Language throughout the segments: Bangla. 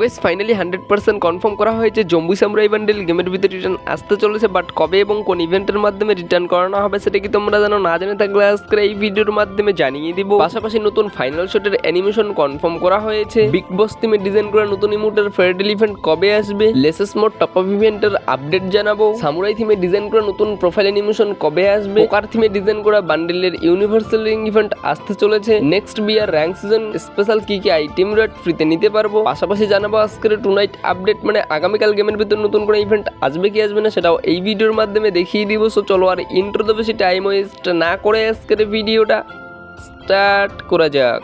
গাইস ফাইনালি 100% কনফার্ম করা হয়েছে জম্বি সামুরাই বান্ডেল গেমের ভিতরে রিটার্ন আসতে চলেছে, বাট কবে এবং কোন ইভেন্টের মাধ্যমে রিটার্ন করানো হবে সেটা কি তোমরা জানো? না জেনে থাকলে আজকের এই ভিডিওর মাধ্যমে জানিয়ে দিব। পাশাপাশি নতুন ফাইনাল শটের অ্যানিমেশন কনফার্ম করা হয়েছে, বিগ বস থিমে ডিজাইন করা নতুন ইমোটের ফেয়ারডেল ইভেন্ট কবে আসবে, লেসেস মোড টপ আপ ইভেন্টের আপডেট জানাবো, সামুরাই থিমে ডিজাইন করা নতুন প্রোফাইল অ্যানিমেশন কবে আসবে, পোকার থিমে ডিজাইন করা বান্ডেলের ইউনিভার্সাল রিং ইভেন্ট আসতে চলেছে, নেক্সট বিয়ার র্যাঙ্ক সিজন স্পেশাল কি কি আইটেম রেট ফ্রিতে নিতে পারবো, পাশাপাশি জানাবো আজকের টুনাইট আপডেট মানে আগামীকাল গেমের ভিতর নতুন করে ইভেন্ট আসবে কি আসবে না সেটাও এই ভিডিওর মাধ্যমে দেখিয়ে দিব। সো চলো আর ইন্ট্রো তো বেশি টাইম ওয়েস্ট না করে আজকের ভিডিওটা স্টার্ট করা যাক।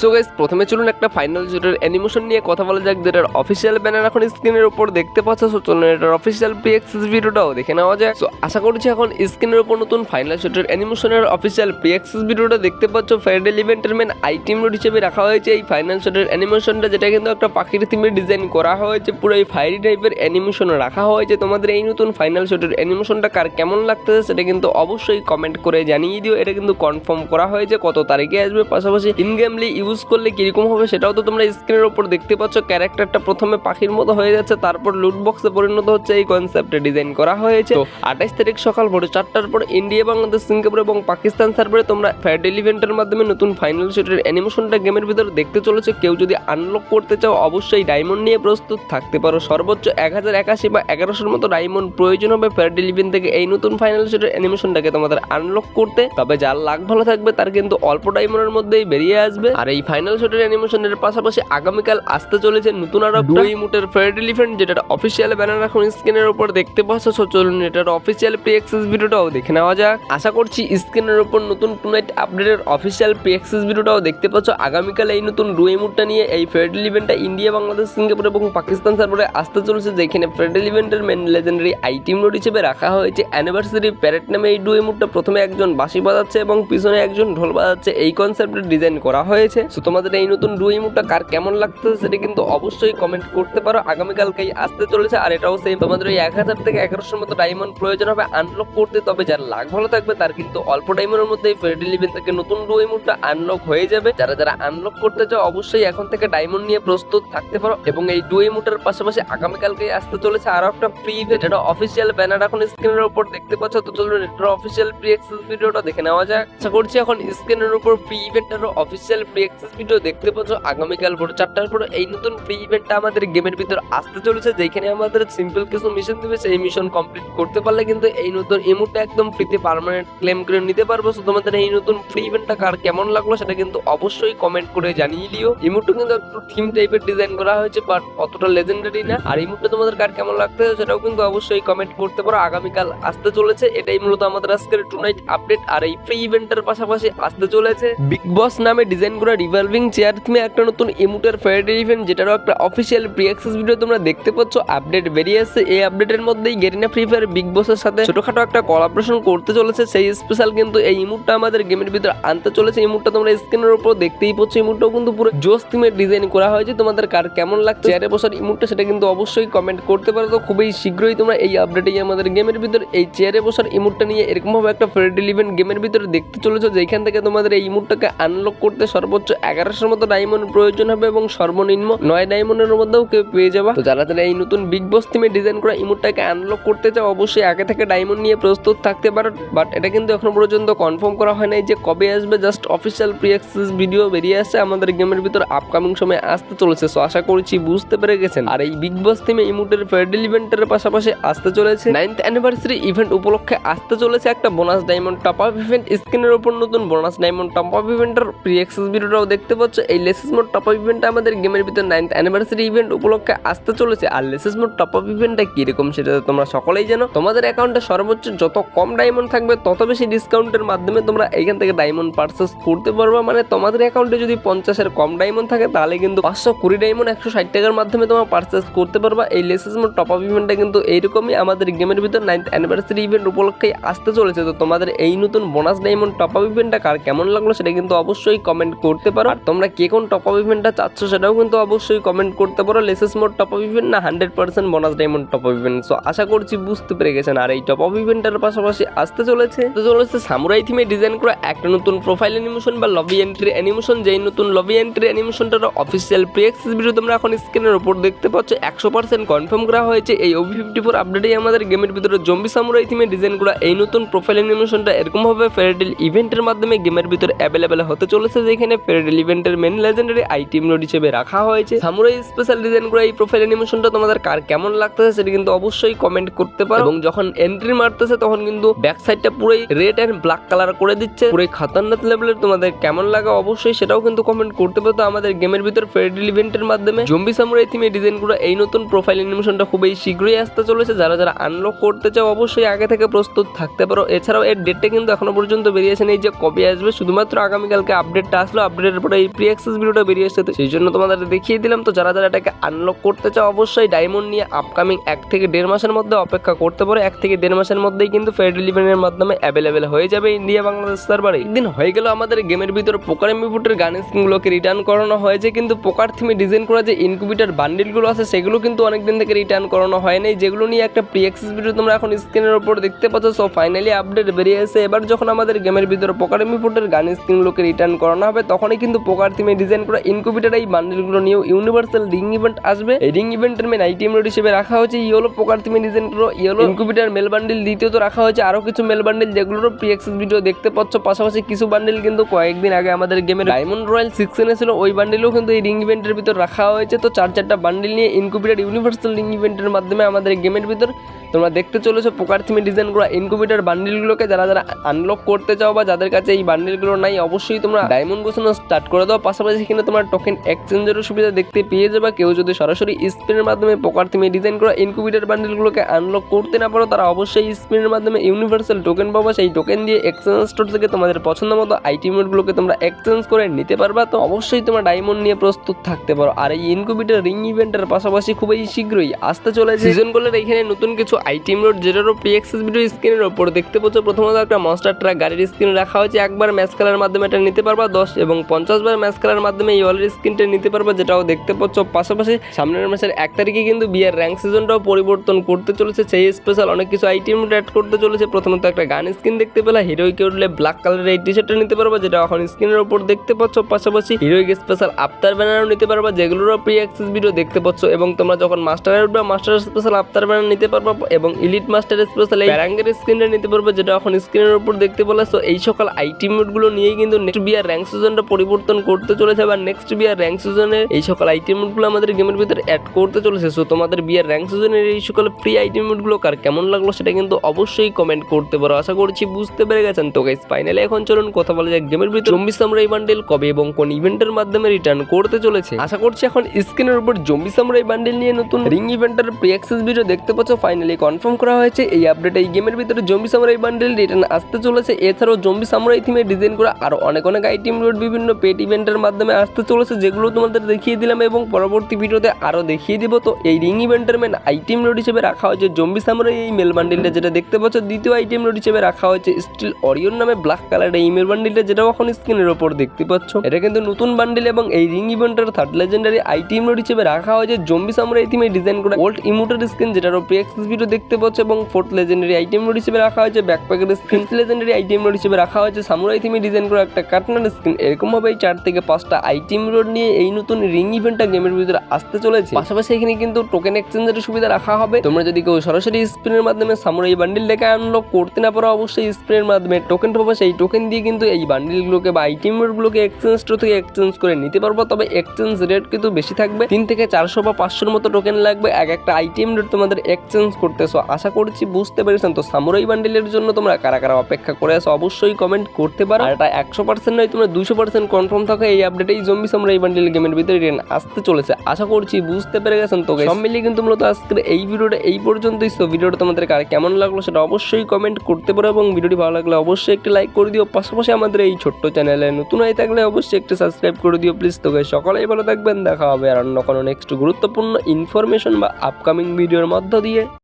সো গাইস প্রথমে চলুন একটা ফাইনাল শটের অ্যানিমেশন নিয়ে কথা বলা যাক, যেটার অফিসিয়াল ব্যানার এখন স্ক্রিনের উপর দেখতে পাচ্ছ। সো চলুন এটার অফিসিয়াল প্রি অ্যাক্সেস ভিডিওটাও দেখে নেওয়া যায়। সো আশা করছি এখন স্ক্রিনের উপর নতুন ফাইনাল শটের অ্যানিমেশনের অফিসিয়াল প্রি অ্যাক্সেস ভিডিওটা দেখতে পাচ্ছ। ফেয়ারডেল ইভেন্টের মেন আইটেম রোড হিসেবে রাখা হয়েছে এই ফাইনাল শটের অ্যানিমেশনটা, যেটা কিন্তু একটা পাখির থিমে ডিজাইন করা হয়েছে, পুরো এই ফায়ারি টাইপের অ্যানিমেশন রাখা হয়েছে। তোমাদের এই নতুন ফাইনাল শটের অ্যানিমেশনটা কার কেমন লাগতেছে সেটা কিন্তু অবশ্যই কমেন্ট করে জানিয়ে দিও। এটা কিন্তু কনফার্ম করা হয়েছে কত তারিখে আসবে, পাশাপাশি ইন গেমলি ইউজ করলে কিরকম হবে সেটাও তো তোমরা স্ক্রিনের উপর দেখতে পাচ্ছ। ক্যারেক্টারটা প্রথমে পাখির মতো হয়ে যাচ্ছে, তারপর লুট বক্সে পরিণত হচ্ছে, এই কনসেপ্টে ডিজাইন করা হয়েছে। তো 28 তারিখ সকাল ভোর 4টার পর ইন্ডিয়া, বাংলাদেশ, সিঙ্গাপুর এবং পাকিস্তান সার্ভারে তোমরা ফেয়ারডেল ইভেন্টের মাধ্যমে নতুন ফাইনাল শটের অ্যানিমেশনটা গেমের ভিতরে দেখতে চলেছে। কেউ যদি আনলক করতে চাও অবশ্যই ডায়মন্ড নিয়ে প্রস্তুত থাকতে পারো। সর্বোচ্চ 1081 বা 1100 মতো ডায়মন্ড প্রয়োজন হবে ফেয়ারডেল ইভেন্ট থেকে এই নতুন ফাইনাল শটের অ্যানিমেশনটাকে তোমাদের আনলক করতে। তবে যার লাক ভালো থাকবে তার কিন্তু অল্প ডায়মন্ডের মধ্যেই বেরিয়ে আসবে। আর এই ফাইনাল শটের অ্যানিমেশনের পাশাপাশি আগামীকাল আসতে চলেছে নতুন আরো দুই ইমোটের ফেয়ারডেল ইভেন্ট, যেটার অফিসিয়াল ব্যানার এখন স্ক্রিনের উপর দেখতে পাচ্ছ। সো চলুন এটার অফিসিয়াল প্রি অ্যাক্সেস ভিডিওটাও দেখে নেওয়া যাক। আশা করছি স্ক্রিনের উপর নতুন টুনাইট আপডেটের অফিসিয়াল প্রি অ্যাক্সেস ভিডিওটাও দেখতে পাচ্ছ। আগামীকাল এই নতুন ডু ইমোটটা নিয়ে এই ফেয়ারডেল ইভেন্টটা ইন্ডিয়া, বাংলাদেশ, সিঙ্গাপুর এবং পাকিস্তান সার্ভারে আসতে চলেছে, যেখানে ফেয়ারডেল ইভেন্টের মেন লেজেন্ডারি আইটেম রোড হিসেবে রাখা হয়েছে অ্যানিভার্সারি প্যারেড নামে এই ডু ইমোটটা। প্রথমে একজন বাঁশি বাজাচ্ছে এবং পিছনে একজন ঢোল বাজাচ্ছে, এই কনসেপ্টের ডিজাইন করা হয়েছে। সো তোমাদের এই নতুন ডু ইমোটটা কার কেমন লাগতেছে সেটা কিন্তু অবশ্যই কমেন্ট করতে পারো। আগামীকালকেই আসতে চলেছে, আর এটাও সেম তোমাদের ওই 1000 থেকে 1100 মতো ডায়মন্ড প্রয়োজন হবে আনলক করতে। তবে যার লাক ভালো থাকবে তার কিন্তু অল্প টাইমের মধ্যে ফেয়ারডেল ইভেন্ট থেকে নতুন ডু ইমোটটা আনলক হয়ে যাবে। যারা আনলক করতে চাও অবশ্যই এখন থেকে ডায়মন্ড নিয়ে প্রস্তুত থাকতে পারো। এবং এই ডু ইমোটের পাশাপাশি আগামীকালকেই আসতে চলেছে আরো একটা ফ্রি ইভেন্ট, এটা অফিসিয়াল ব্যানার এখন স্ক্রিনের উপর দেখতে পাচ্ছ। তো চলুন এটার অফিসিয়াল প্রি অ্যাক্সেস ভিডিওটা দেখে নেওয়া যাক। আশা করছি এখন স্ক্রিনের উপর ফ্রি ইভেন্টের অফিসিয়াল প্রি অ্যাক্সেস ভিডিও দেখতে পাচ্ছ। আগামীকাল ভোর 4টার পর এই নতুন ফ্রি ইভেন্টটা আমাদের গেমের ভিতর আসতে চলেছে, যেখানে আমাদের সিম্পল কিছু মিশন দিবে, সেই মিশন কমপ্লিট করতে পারলে কিন্তু এই নতুন ইমোটটা একদম ফ্রিতে পার্মানেন্ট ক্লেম করে নিতে পারবো। সো তোমাদের এই নতুন ফ্রি ইভেন্টটা কার কেমন লাগলো সেটা কিন্তু অবশ্যই কমেন্ট করে জানিয়ে দিও। ইমোটটা কিন্তু একটু থিম টাইপের ডিজাইন করা হয়েছে, বাট অতটা লেজেন্ডারি না। আর ইমোটটা তোমাদের কার কেমন লাগতেছে সেটাও কিন্তু অবশ্যই কমেন্ট করতে পারো। আগামীকাল আসতে চলেছে, এটাই মূলত আমাদের আজকের টুনাইট আপডেট। আর এই ফ্রি ইভেন্টের পাশাপাশি আসতে চলেছে বিগ বস নামে ডিজাইন করা রিভলভিং চেয়ার থিমে একটা নতুন ইমোটের ফেয়ারডেল ইভেন্ট, যেটারও একটা অফিসিয়াল প্রি অ্যাক্সেস ভিডিও তোমরা দেখতে পাচ্ছ। আপডেট বেরিয়ে আসছে, এই আপডেটের মধ্যেই গেরিনা ফ্রি ফায়ার বিগ বসের সাথে ছোটখাটো একটা কোলাবোরেশন করতে চলেছে। সেই স্পেশাল কিন্তু এই ইমোটটা আমাদের গেমের ভিতর আনতে চলেছে। ইমোটটা তোমরা স্ক্রিনের উপর দেখতেই পাচ্ছ। ইমোটটাও কিন্তু পুরো জোস থিমের ডিজাইন করা হয়েছে। তোমাদের কার কেমন লাগছে চেয়ারে বসার ইমোটটা সেটা কিন্তু অবশ্যই কমেন্ট করতে পারো। তো খুবই শীঘ্রই তোমরা এই আপডেটেই আমাদের গেমের ভিতর এই চেয়ারে বসার ইমোটটা নিয়ে এরকম ভাবে একটা ফেয়ারডেল ইভেন্ট গেমের ভিতরে দেখতে চলেছো, যেখান থেকে তোমাদের এই ইমোটটাকে আনলক করতে সর্বোচ্চ 1100 মতো ডায়মন্ড প্রয়োজন হবে এবং সর্বনিম্ন 9 ডায়মন্ডের মধ্যেও কেউ পেয়ে যাবে। তো যারা এই নতুন বিগ বস থিমে ডিজাইন করা ইমোটটাকে আনলক করতে চাও অবশ্যই আগে থেকে ডায়মন্ড নিয়ে প্রস্তুত থাকতে পারো। বাট এটা কিন্তু এখনো পর্যন্ত কনফার্ম করা হয় নাই যে কবে আসবে, just official pre access video বেরিয়ে আসছে আমাদের গেমের ভিতর আপকামিং সময় আসতে চলেছে। সো আশা করছি বুঝতে পেরে গেছেন। আর এই বিগ বস থিমে ইমোটের ফেয়ারডেল ইভেন্টের পাশাপাশি আসতে চলেছে 9th অ্যানিভার্সারি ইভেন্ট উপলক্ষে আসতে চলেছে একটা bonus diamond top up event. স্ক্রিনের উপর নতুন বোনাস ডায়মন্ড টপ আপ ইভেন্টের প্রি অ্যাক্সেস ভিডিওটাও দেখতে পাচ্ছ। এই লেসেস মোড টপ আপ ইভেন্টটা আমাদের গেমের ভিতর 9th অ্যানিভার্সারি ইভেন্ট উপলক্ষে আসতে চলেছে। আর লেসেস মোড টপ আপ ইভেন্টটা কিরকম সেটা তোমরা সকলেই জানো। তোমাদের অ্যাকাউন্টে সর্বোচ্চ যত কম ডায়মন্ড থাকবে তত বেশি ডিসকাউন্টের মাধ্যমে তোমরা এইখান থেকে ডায়মন্ড পারচেস করতে পারবে। মানে তোমাদের অ্যাকাউন্টে যদি 50-এর কম ডায়মন্ড থাকে তাহলে কিন্তু 520 ডায়মন্ড 160 টাকার মাধ্যমে তোমরা পারচেস করতে পারবা। এই লেসেস মোড টপ আপ ইভেন্টটা কিন্তু এইরকমই আমাদের গেমের ভিতর 9th অ্যানিভার্সারি ইভেন্ট উপলক্ষে আসতে চলেছে। তো তোমাদের এই নতুন বোনাস ডায়মন্ড টপ আপ ইভেন্টটা কার কেমন লাগলো সেটা কিন্তু অবশ্যই কমেন্ট করতে দেখতে পারো। আর তোমরা কে কোন টপ আপ ইভেন্টটা চাচ্ছ সেটাও কিন্তু অবশ্যই কমেন্ট করতে পারো। লেসেস মোড টপ আপ ইভেন্ট না 100% bonus diamond top up event. So আশা করছি বুঝতে পেরে গেছেন। আর এই টপ আপ ইভেন্টের পাশাপাশি আসতে চলেছে সামুরাই থিমে ডিজাইন করা একটা নতুন প্রোফাইল অ্যানিমেশন বা লবি এন্ট্রি অ্যানিমেশন। যেই নতুন লবি এন্ট্রি অ্যানিমেশনটার অফিসিয়াল প্রি অ্যাক্সেস ভিডিও তোমরা এখন স্ক্রিনের উপর দেখতে পাচ্ছ। 100% কনফার্ম করা হয়েছে। এই OB54 আপডেটেই আমাদের গেমের ভিতরে জম্বি সামুরাই থিমে ডিজাইন করা এই নতুন প্রোফাইল অ্যানিমেশনটা এরকমভাবে ফেয়ারডেল ইভেন্টের মাধ্যমে গেমের ভিতরে অ্যাভেলেবেল হতে চলেছে, যেখানে ফেয়ারডেল ইভেন্টের মেন লেজেন্ডারি আইটেম লোড হিসেবে রাখা হয়েছে। সামুরাই স্পেশাল ডিজাইন করা এই প্রোফাইল অ্যানিমেশনটা তোমাদের কার কেমন লাগতেছে সেটা কিন্তু অবশ্যই কমেন্ট করতে পারো। এবং যখন এন্ট্রি মারতেছে তখন কিন্তু ব্যাক সাইডটা পুরোই রেড এন্ড ব্ল্যাক কালার করে দিচ্ছে, পুরোই খতরনাক লেভেলের। তোমাদের কেমন লাগে অবশ্যই সেটাও কিন্তু কমেন্ট করতে পারো। আমাদের গেমের ভিতর ফেয়ারডেল ইভেন্টের মাধ্যমে জম্বি সামুরাই থিমে ডিজাইন করা এই নতুন প্রোফাইল অ্যানিমেশনটা খুবই শীঘ্রই আসতে চলেছে। যারা যারা আনলক করতে চাও অবশ্যই আগে থেকে প্রস্তুত থাকতে পারো। এছাড়াও এর ডেটটা কিন্তু এখনো পর্যন্ত বেরিয়েছে নেই যে কবে আসবে, শুধুমাত্র আগামীকালকে আপডেটটা আসলো। আপডেটের পরে এই প্রি অ্যাক্সেস ভিডিওটা বেরিয়ে এসেছে, সেই জন্য তোমাদের দেখিয়ে দিলাম। তো যারা যারা এটাকে আনলক করতে চাও অবশ্যই ডায়মন্ড নিয়ে আপকামিং 1 থেকে 1.5 মাসের মধ্যে অপেক্ষা করতে পারো। 1 থেকে 1.5 মাসের মধ্যেই কিন্তু ফেয়ারডেল ইভেন্টের মাধ্যমে অ্যাভেলেবেল হয়ে যাবে ইন্ডিয়া বাংলাদেশ সার্ভারে। একদিন হয়ে গেল আমাদের গেমের ভিতর পোকার এমবিপুটের গান স্কিনগুলোকে রিটার্ন করানো হয়েছে, কিন্তু পোকার থিমে ডিজাইন করা যে ইনকিউবেটর বান্ডিলগুলো আছে সেগুলো কিন্তু অনেকদিন থেকে রিটার্ন করানো হয় নাই, যেগুলো নিয়ে একটা প্রি অ্যাক্সেস ভিডিও তোমরা এখন স্ক্রিনের উপর দেখতে পাচ্ছ। সো ফাইনালি আপডেট বেরিয়ে এসে এবার যখন আমাদের গেমের ভিতর পোকার এমবিপুটের গান স্কিনগুলোকে রিটার্ন করানো হবে তখনই কিন্তু পোকার থিমে ডিজাইন করা ইনকিউবেটর এই বান্ডিলগুলো নিয়েও ইউনিভার্সাল রিং ইভেন্ট আসবে। এই রিং ইভেন্টের মেন আইটেম লোড হিসেবে রাখা হয়েছে ইয়েলো পোকার থিমে ডিজাইন করা ইয়েলো ইনকিউবেটর মেল বান্ডিল। দ্বিতীয়ত রাখা হয়েছে আরো কিছু মেল বান্ডিল যেগুলোরও প্রি অ্যাক্সেস ভিডিও দেখতে পাচ্ছ। পাশাপাশি কিছু বান্ডিল কিন্তু কয়েকদিন আগে আমাদের গেমের ডায়মন্ড রয়্যাল 6 এনেছিল, ওই বান্ডিলও কিন্তু এই রিং ইভেন্টের ভিতর রাখা হয়েছে। তো 4-4টা বান্ডিল নিয়ে ইনকিউবেটর ইউনিভার্সাল রিং ইভেন্টের মাধ্যমে আমাদের গেমের ভিতর তোমরা দেখতে চলেছো পোকার থিমে ডিজাইন করা ইনকিউবেটর বান্ডিলগুলোকে। যারা যারা আনলক করতে চাও বা যাদের কাছে এই বান্ডিলগুলো নাই অবশ্যই তোমরা ডায়মন্ড গোছানো স্টার্ট করে দাও। পাশাপাশি এখানে তোমার টোকেন এক্সচেঞ্জেরও সুবিধা দেখতে পেয়ে যাবে। কেউ যদি সরাসরি স্পিনের মাধ্যমে পোকার থিমে ডিজাইন করা ইনকিউবেটর বান্ডিলগুলোকে আনলক করতে না পারো তারা অবশ্যই স্পিনের মাধ্যমে ইউনিভার্সাল টোকেন পাবা। সেই টোকেন দিয়ে এক্সচেঞ্জ স্টোর থেকে তোমাদের পছন্দ মতো আইটেমগুলোকে তোমরা এক্সচেঞ্জ করে নিতে পারবা। তো অবশ্যই তোমরা ডায়মন্ড নিয়ে প্রস্তুত থাকতে পারো। আর এই ইনকিউবেটর রিং ইভেন্টের পাশাপাশি খুবই শীঘ্রই আসতে চলেছে সিজন গোলের এখানে নতুন কিছু আইটেম লোড, যেটারও প্রি অ্যাক্সেস ভিডিও স্ক্রিনের উপর দেখতে পাচ্ছ। প্রথমত একটা মাস্টার ট্রাক গাড়ির স্ক্রিন রাখা হয়েছে, একবার ম্যাচ খেলার মাধ্যমে এটা নিতে পারবা 10 এবং 50 বার ম্যাচ খেলার মাধ্যমে এই ওয়ালের স্ক্রিনটা নিতে পারবা, যেটাও দেখতে পাচ্ছ। পাশাপাশি সামনের মাসের 1 তারিখে কিন্তু বিয়ার র্যাঙ্ক সিজনটাও পরিবর্তন করতে চলেছে, সেই স্পেশাল অনেক কিছু আইটেম অ্যাড করতে চলেছে। প্রথমত একটা গান স্কিন দেখতে পেলা, হিরোইকে উঠলে ব্ল্যাক কালারের এই টি শার্টটা নিতে পারবা, যেটা এখন স্ক্রিনের উপর দেখতে পাচ্ছ। পাশাপাশি হিরোইক স্পেশাল আফতার ব্যানারও নিতে পারবা, যেগুলোরও প্রি অ্যাক্সেস ভিডিও দেখতে পাচ্ছ। এবং তোমরা যখন মাস্টারে উঠবে মাস্টার স্পেশাল আফতার ব্যানার নিতে পারবা এবং ইলিট মাস্টার স্পেশাল এই র্যাঙ্কের স্ক্রিনটা নিতে পারবে, যেটা এখন স্ক্রিনের উপর দেখতে পেলা। সো এই সকল আইটেম গুলো নিয়েই কিন্তু নেক্সট বিয়ার র্যাঙ্ক সিজনটা পরিবর্তন করতে চলেছে, বা নেক্সট বিয়ার র্যাঙ্ক সিজনের এই সকল আইটেম গুলো আমাদের গেমের ভিতরে অ্যাড করতে চলেছে। সো তোমাদের বিয়ার র্যাঙ্ক সিজনের এই সকল ফ্রি আইটেম গুলো কার কেমন লাগলো সেটা কিন্তু অবশ্যই কমেন্ট করতে পারো। আশা করছি বুঝতে পেরে গেছেন। তো গাইস ফাইনালি এখন চলুন কথা বলা যাক গেমের ভিতরে জম্বি সামুরাই বান্ডেল কবে এবং কোন ইভেন্টের মাধ্যমে রিটার্ন করতে চলেছে। আশা করছি এখন স্ক্রিনের উপর জম্বি সামুরাই বান্ডেল নিয়ে নতুন রিং ইভেন্টের প্রি অ্যাক্সেস ভিডিও দেখতে পাচ্ছ। ফাইনালি কনফার্ম করা হয়েছে এই আপডেট এই গেমের ভিতরে জম্বি সামুরাই বান্ডেল রিটার্ন আসতে চলেছে। এছাড়াও জম্বি সামুরাই থিমে ডিজাইন করা আরো অনেক আইটেম লোড বিভিন্ন পেট ইভেন্টের মাধ্যমে আসতে চলেছে, যেগুলো তোমাদের দেখিয়ে দিলাম এবং পরবর্তী ভিডিওতে আরো দেখিয়ে দিব। তো এই রিং ইভেন্টের মেন আইটেম লোড হিসেবে রাখা হয়েছে জম্বি সামুরাই এই মেল বান্ডেলটা, যেটা দেখতে পাচ্ছ। দ্বিতীয় আইটেম লোড হিসেবে রাখা হয়েছে স্টিল অরিয়ন নামে ব্ল্যাক কালারের এই মেল বান্ডেলটা, যেটাও এখন স্ক্রিনের উপর দেখতে পাচ্ছ। এটা কিন্তু নতুন বান্ডেল এবং এই রিং ইভেন্টের থার্ড লেজেন্ডারি আইটেম লোড হিসেবে রাখা হয়েছে জম্বি সামুরাই থিমে ডিজাইন করা ওল্ড ইমোটের স্কিন, যেটারও প্রি অ্যাক্সেস ভিডিও দেখতে পাচ্ছ। এবং ফোর্থ লেজেন্ডারি আইটেম লোড হিসেবে রাখা হয়েছে ব্যাকপ্যাকের স্কিন, লেজেন্ডারি আইটেম লোড হিসেবে রাখা হয়েছে সামুরাই থিমে ডিজাইন করা একটা কাটনার স্কিন। এরকম ভাবে 4 থেকে 5টা আইটেম লোড নিয়ে এই নতুন রিং ইভেন্টটা গেমের ভিতরে আসতে চলেছে। পাশাপাশি এখানে কিন্তু টোকেন এক্সচেঞ্জের সুবিধা রাখা হবে। তোমরা যদি কেউ সরাসরি স্পিনের মাধ্যমে সামুরাই বান্ডিল লেখা আনলক করতে না পারো অবশ্যই স্পিনের মাধ্যমে টোকেন পাবো, সেই টোকেন দিয়ে কিন্তু এই বান্ডিলগুলোকে বা আইটেম লোডগুলোকে এক্সচেঞ্জ স্টোর থেকে এক্সচেঞ্জ করে নিতে পারবো। তবে এক্সচেঞ্জ রেট কিন্তু বেশি থাকবে, 3 থেকে 400 বা 500-র মতো টোকেন লাগবে এক একটা আইটেম লোড তোমাদের এক্সচেঞ্জ করতে। সো আশা করছি বুঝতে পেরেছেন। তো সামুরাই বান্ডিলের জন্য তোমরা কারা কারা অপেক্ষা করে আসো অবশ্যই কমেন্ট করতে পারো। আর এটা 100% নয়, তোমরা 200% কনফার্ম থাকো এই আপডেটেই জম্বি সামুরাই বান্ডিল গেমের ভিতরে আসতে চলেছে। আশা করছি বুঝতে পেরে গেছেন। তো সব মিলিয়ে কিন্তু মূলত আজকের এই ভিডিওটা এই পর্যন্তই। সো ভিডিওটা তোমাদের কার কেমন লাগলো সেটা অবশ্যই কমেন্ট করতে পারো এবং ভিডিওটি ভালো লাগলে অবশ্যই একটি লাইক করে দিও। পাশাপাশি আমাদের এই ছোট্ট চ্যানেলে নতুন হয়ে থাকলে অবশ্যই একটু সাবস্ক্রাইব করে দিও প্লিজ। তো গাইস সকলেই ভালো থাকবেন, দেখা হবে আর অন্য কোনো নেক্সট গুরুত্বপূর্ণ ইনফরমেশন বা আপকামিং ভিডিওর মধ্য দিয়ে।